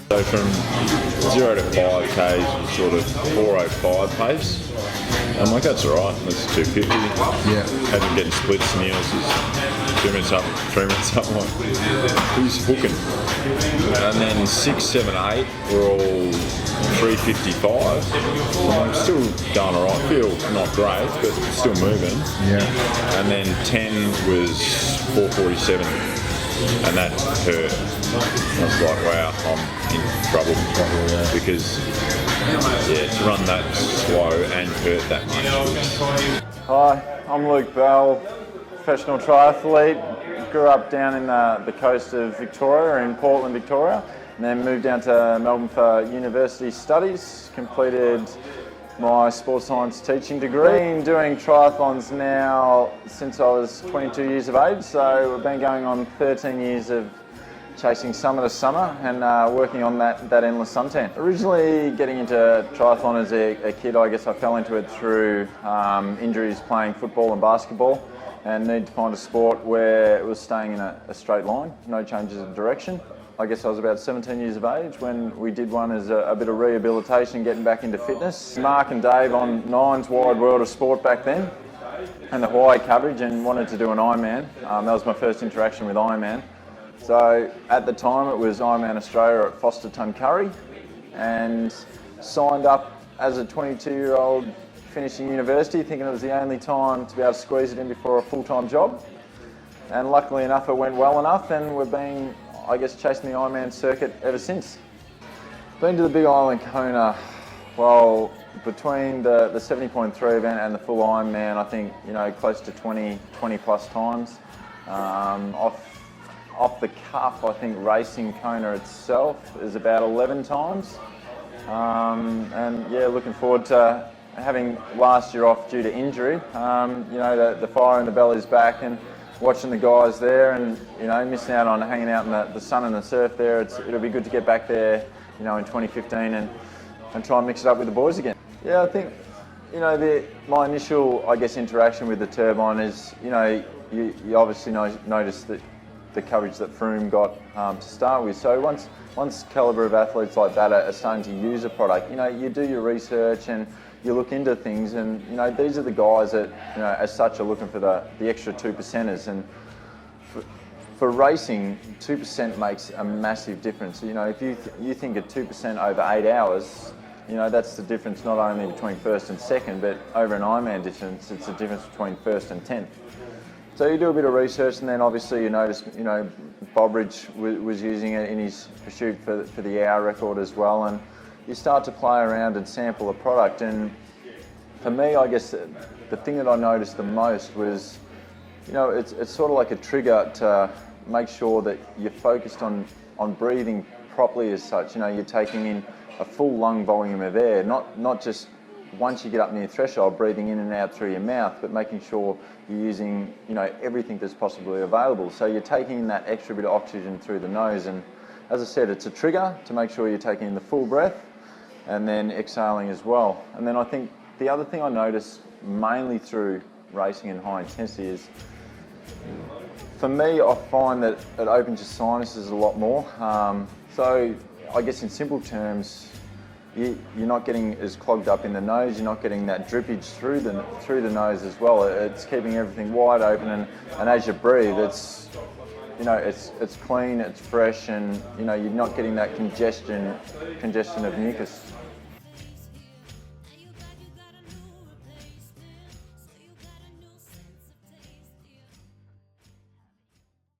So from 0 to 5Ks was sort of 4:05 pace. I'm like, that's alright, that's 250. Yeah. Had him getting splits and Neil's is 2 minutes up, 3 minutes up. I'm like, who's hooking? And then 6, 7, 8 were all 3:55. So I'm still going alright, feel not great, but still moving. Yeah. And then 10 was 4:47. And that hurt. I was like, wow, I'm in trouble. Because, to run that slow and hurt that much. Hi, I'm Luke Bell, professional triathlete. Grew up down in the coast of Victoria, in Portland, Victoria, and then moved down to Melbourne for university studies. Completed my sports science teaching degree. Been doing triathlons now since I was 22 years of age, so we've been going on 13 years of chasing summer to summer and working on that endless suntan. Originally getting into triathlon as a kid, I guess I fell into it through injuries playing football and basketball, and needed to find a sport where it was staying in a straight line, no changes of direction. I guess I was about 17 years of age when we did one as a bit of rehabilitation, getting back into fitness. Mark and Dave on Nine's Wide World of Sport back then, and the Hawaii coverage, and wanted to do an Ironman. That was my first interaction with Ironman. So at the time it was Ironman Australia at Foster Tuncurry, and signed up as a 22-year-old finishing university, thinking it was the only time to be able to squeeze it in before a full-time job. And luckily enough it went well enough, and we've been, I guess, chasing the Ironman circuit ever since. Been to the Big Island Kona, well, between the 70.3 event and the full Ironman, I think, close to 20 plus times. Off the cuff, I think racing Kona itself is about 11 times. And yeah, looking forward to having last year off due to injury. The fire in the belly's back, and watching the guys there, and missing out on hanging out in the sun and the surf there. It'll be good to get back there, in 2015 and try and mix it up with the boys again. Yeah, I think my initial, I guess, interaction with the turbine is, you obviously notice that the coverage that Froome got to start with. So once calibre of athletes like that are starting to use a product, you do your research and you look into things, and these are the guys that as such are looking for the extra 2%ers, and for racing 2% makes a massive difference. If you think of 2% over 8 hours, that's the difference not only between first and second, but over an Ironman distance, it's the difference between first and 10th. So you do a bit of research, and then obviously you notice, Bobridge was using it in his pursuit for the hour record as well, and you start to play around and sample a product. And for me, I guess the thing that I noticed the most was, it's sort of like a trigger to make sure that you're focused on breathing properly as such. You're taking in a full lung volume of air, not just once you get up near threshold, breathing in and out through your mouth, but making sure you're using, everything that's possibly available. So you're taking in that extra bit of oxygen through the nose, and as I said, it's a trigger to make sure you're taking in the full breath and then exhaling as well. And then I think the other thing I noticed mainly through racing and high intensity is, for me, I find that it opens your sinuses a lot more. So I guess in simple terms, you're not getting as clogged up in the nose, you're not getting that drippage through the nose as well. It's keeping everything wide open, and as you breathe, it's clean, it's fresh, and you're not getting that congestion of mucus.